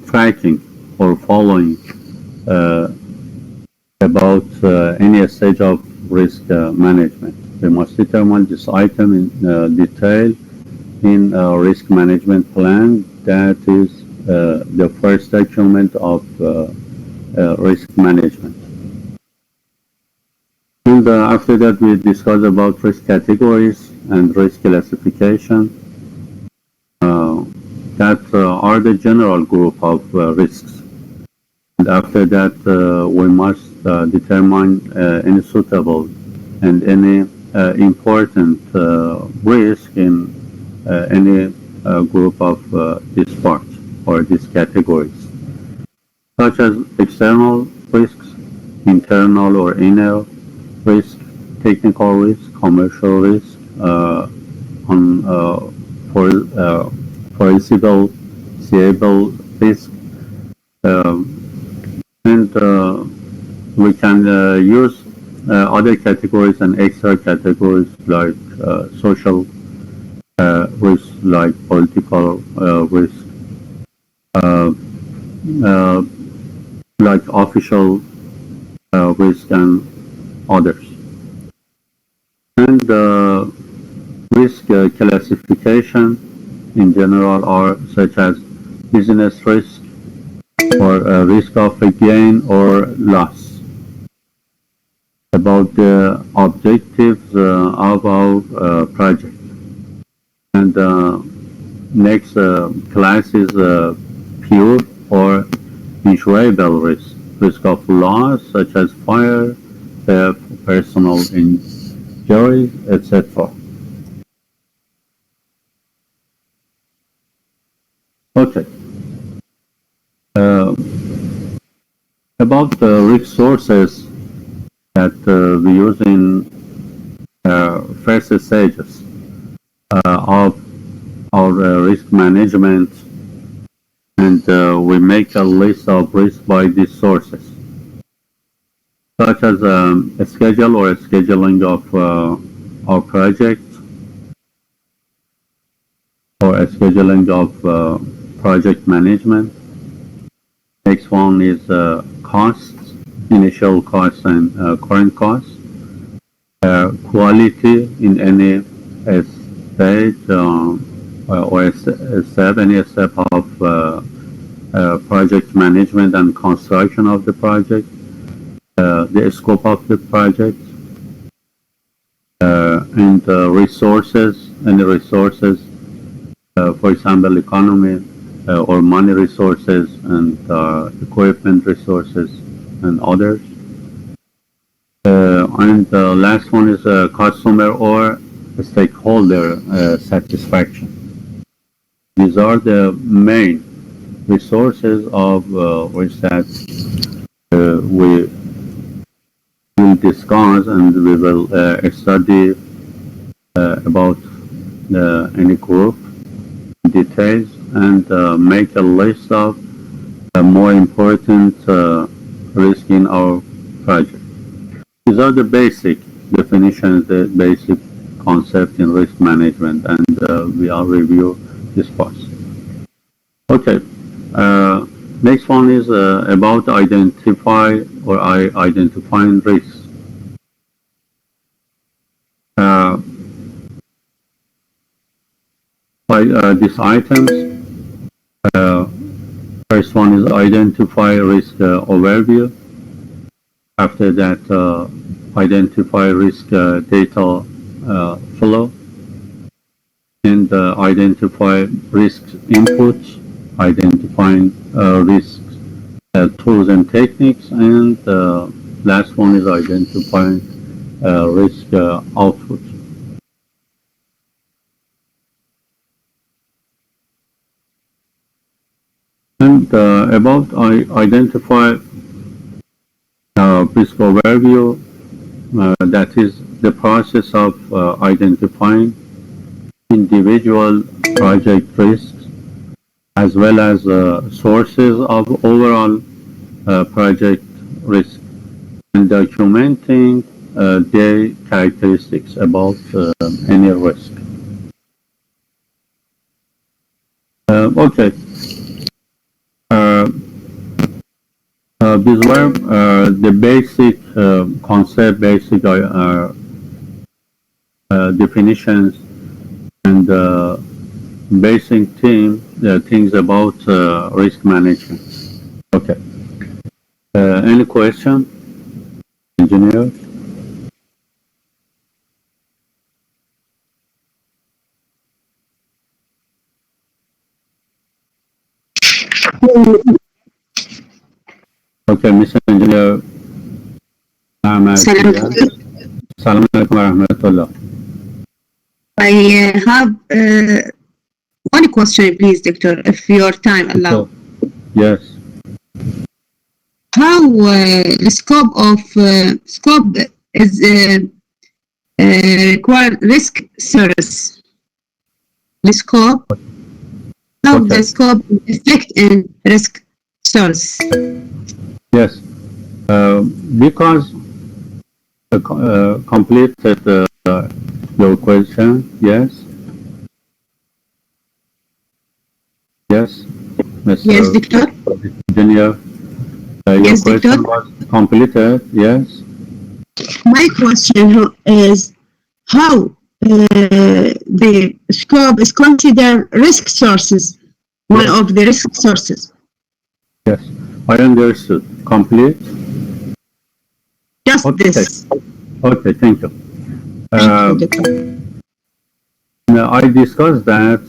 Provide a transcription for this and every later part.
tracking or following about any stage of risk management. We must determine this item in detail in a risk management plan. That is the first document of risk management. And after that, we discuss about risk categories and risk classification. That are the general group of risks. And after that, we must determine any suitable and any important risk in any group of these parts or these categories, such as external risks, internal or inner risk, technical risk, commercial risk, foreseeable, seeable risk, and we can use other categories and extra categories like social risk, like political risk, like official risk and others. And risk classification in general are such as business risk or risk of a gain or loss, about the objectives of our project. And next class is pure or insurable risk of loss such as fire, theft, personal injury, etc. Okay. About the risk sources that we use in first stages of our risk management, and we make a list of risks by these sources, such as a schedule or a scheduling of our project, or a scheduling of project management. Next one is costs, initial costs and current costs, quality in any stage or any step of project management and construction of the project, the scope of the project, and resources, and the resources, for example, economy or money resources and equipment resources and others. And the last one is customer or stakeholder satisfaction. These are the main resources of which that we will discuss, and we will study about any group details, and make a list of more important risks in our project. These are the basic definitions, the basic concept in risk management, and we will review this part. Okay. Next one is about identifying risks. By these items, first one is identify risk overview. After that, identify risk data flow, and identify risk inputs, identifying risk tools and techniques, and last one is identifying risk output. And about identify risk overview, that is the process of identifying individual project risks as well as sources of overall project risk, and documenting their characteristics about any risk. Okay. These were the basic concept, basic definitions, and basic things about risk management. Okay. Any question, engineer? Okay, Mr. Engineer. Assalamu alaikum wa rahmatullah. I have one question, please, Doctor, if your time allows. Yes. How the scope is required risk service? The scope, how the scope affect in risk service? Yes, because completed your question. Yes. Yes, Mr. Yes, Doctor. Engineer. Your Yes, question Doctor. was completed. Yes. My question is how the scope is considered risk sources, one of the risk sources. Yes, I understood. Complete. Just this. Okay, thank you. Thank you, Doctor. I discussed that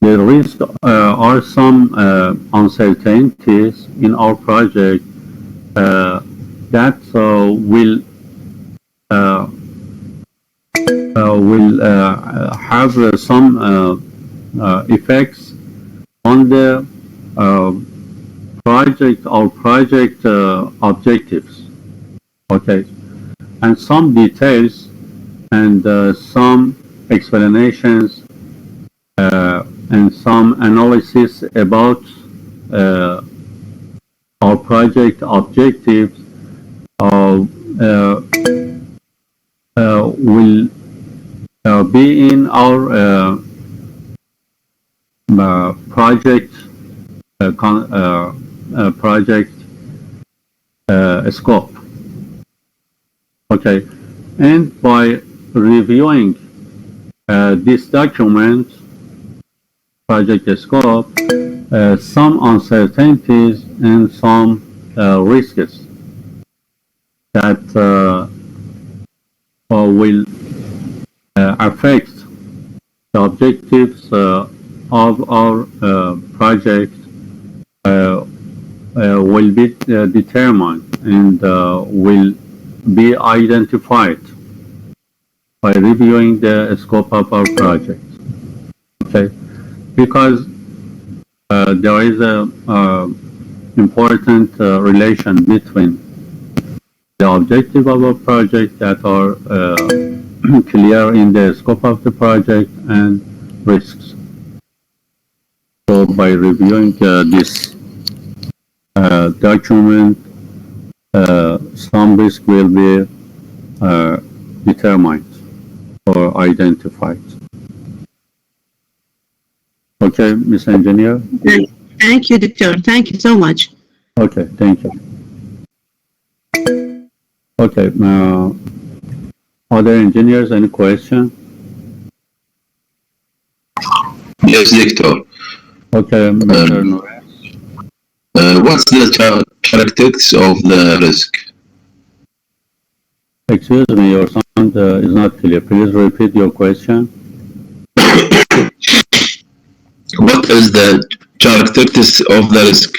the risk are some uncertainties in our project that will have some effects on the project objectives. Okay, and some details and some explanations and some analysis about our project objectives will be in our project scope. Okay, and by reviewing this document, project scope, some uncertainties and some risks that will affect the objectives of our project will be determined and will be identified by reviewing the scope of our project. Okay, because there is a important relation between the objective of a project that are clear in the scope of the project and risks. So by reviewing this document, some risk will be determined or identified. Okay, Ms. Engineer? Thank you, Doctor. Thank you so much. Okay, thank you. Okay, other engineers, any question? Yes, Doctor. Okay, Mr. Nuresh. What's the characteristics of the risk? Excuse me, your sound is not clear. Please repeat your question. What is the characteristics of the risk?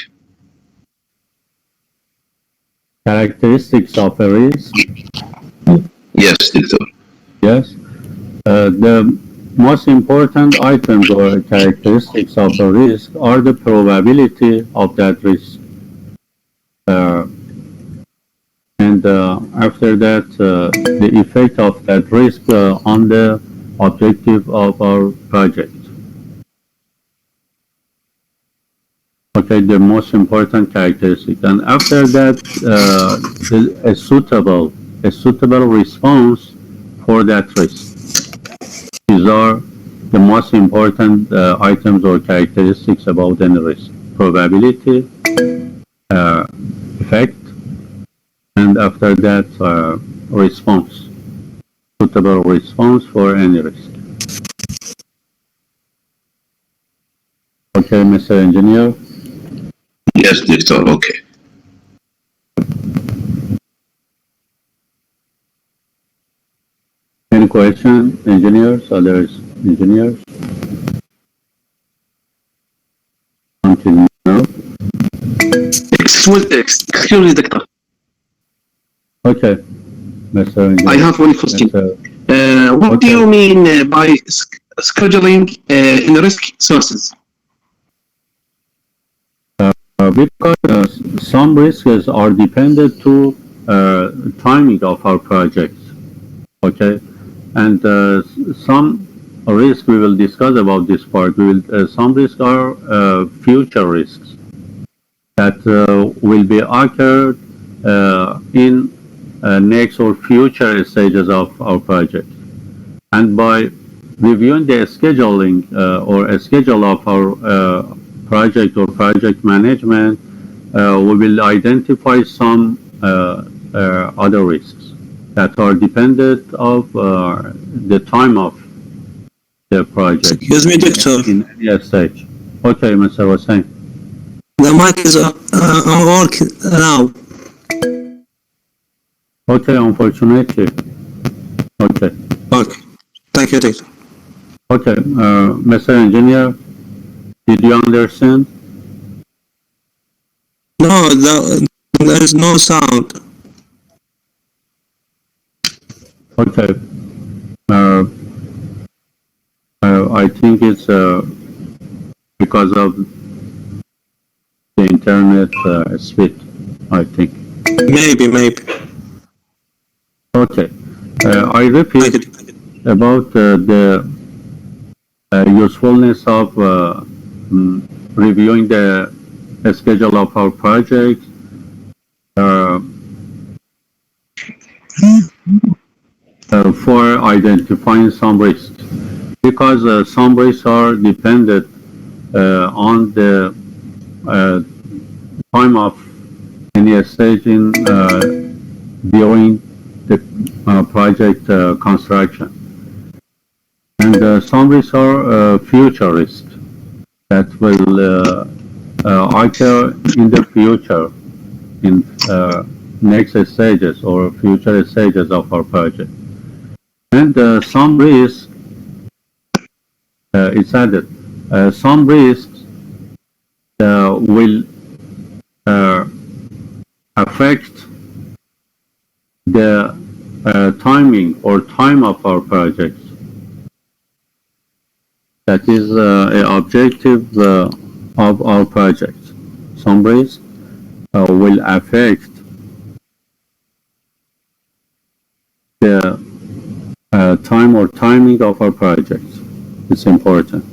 Characteristics of a risk? Yes, Doctor. Yes. The most important items or characteristics of a risk are the probability of that risk. And after that, the effect of that risk on the objective of our project. Okay, the most important characteristic. And after that, a suitable response for that risk. These are the most important items or characteristics about any risk. Probability, effect, and after that response, suitable response for any risk. Okay, Mr. Engineer. Yes, Doctor. Okay. Any question, engineers, others, engineers? Until now? Excuse me, Doctor. Okay, Mr. Engineer. I have one question. What do you mean by scheduling in risk sources? Because some risks are dependent to timing of our projects, okay, and some risks we will discuss about this part. Some risks are future risks that will be occurred in next or future stages of our project, and by reviewing the scheduling or a schedule of our project or project management, we will identify some other risks that are dependent of the time of the project. Excuse me, Doctor. In any stage. Okay, Mr. Hussain. The mic is on work now. Okay, unfortunately. Okay. Okay. Thank you, Doctor. Okay, Mr. Engineer, did you understand? No, there is no sound. Okay. I think it's because of the internet speed, I think. Maybe. Okay. I repeat about the usefulness of reviewing the schedule of our project. For identifying some risks, because some risks are dependent on the time of any stage in during the project construction, and some risks are future risks that will occur in the future in next stages or future stages of our project. And some risks, it's added, some risks will affect the timing or time of our projects. That is an objective of our project. Some risks will affect the time or timing of our projects. It's important.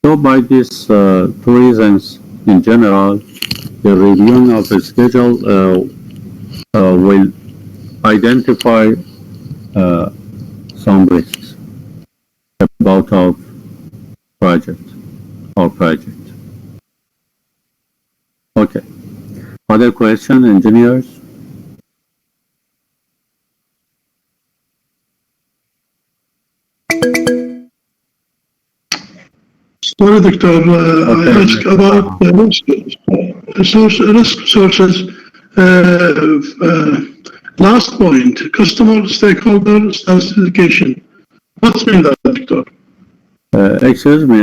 So by these two reasons, in general, the reviewing of the schedule will identify some risks about our project. Okay. Other question, engineers? Sorry, Doctor. I asked about risk sources. Last point, customer stakeholder specification. What's mean that, Doctor? Excuse me.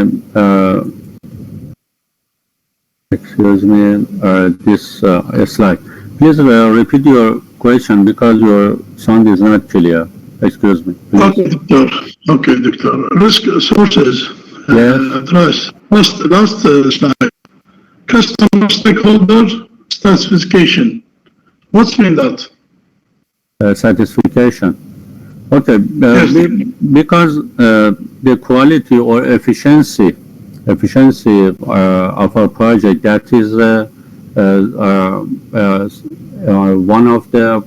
This slide. Please repeat your question because your sound is not clear. Excuse me. Please. Okay, Doctor. Risk sources. Yes. Address. Last slide. Customer stakeholder specification. What's mean that? Satisfaction. Okay. Yes. Because the quality or efficiency of our project, that is one of the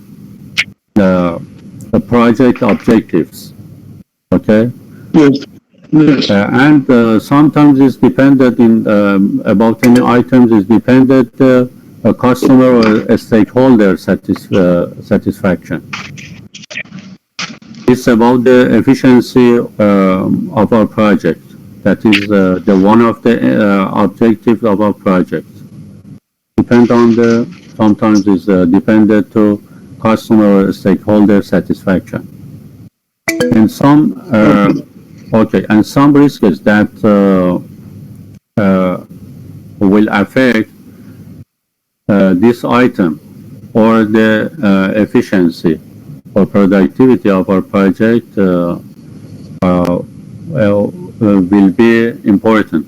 project objectives. Okay. Yes. Yes. And sometimes it's dependent in about any items is dependent a customer or a stakeholder satisfaction. It's about the efficiency of our project. That is the one of the objectives of our project. Sometimes it's dependent to customer or stakeholder satisfaction. And some some risks that will affect this item or the efficiency or productivity of our project will be important,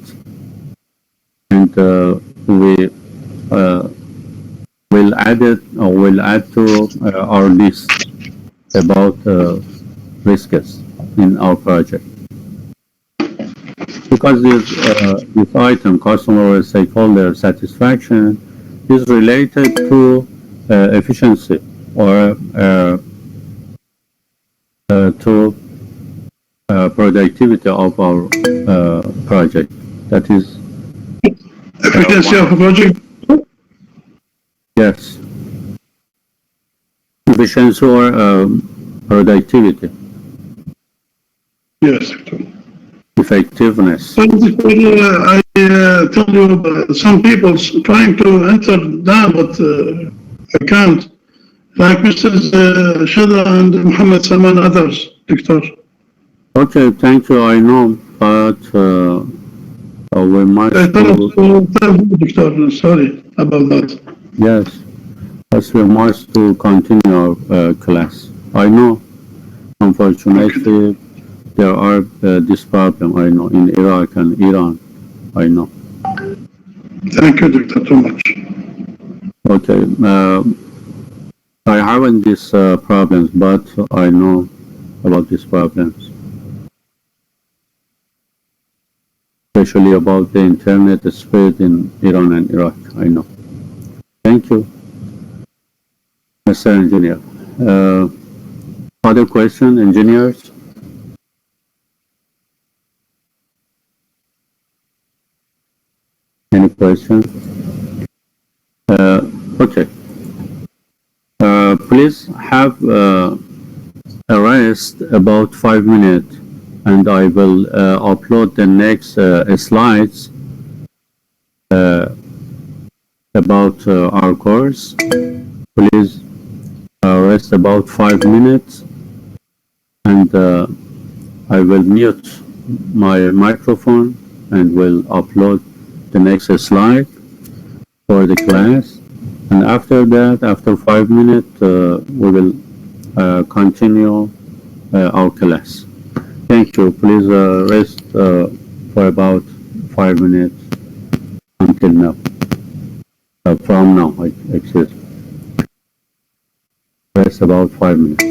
and we will add to our list about risks in our project. Because this item, customer or stakeholder satisfaction, is related to efficiency or to productivity of our project. That is Efficiency of a project. yes, efficiency or productivity, Yes, Doctor. effectiveness. So, I tell you, some people trying to enter that, but I can't. Like Mrs. Shada and Muhammad Salman, others, Doctor. Okay, thank you. I know, but we must Tell Doctor, sorry about that. yes, as we must to continue our class. I know, unfortunately, there are this problem. I know in Iraq and Iran. I know. Thank you, Doctor, too much. Okay, I haven't these problems, but I know about these problems, especially about the internet speed in Iran and Iraq. I know. Thank you, Mr. Engineer. Other question, engineers? Any question? Okay. Please have a rest about 5 minutes, and I will upload the next slides about our course. Please rest about 5 minutes, and I will mute my microphone and will upload the next slide for the class. And after that, after 5 minutes, we will continue our class. Thank you. Please rest for about 5 minutes until now. From now, excuse me. Rest about 5 minutes.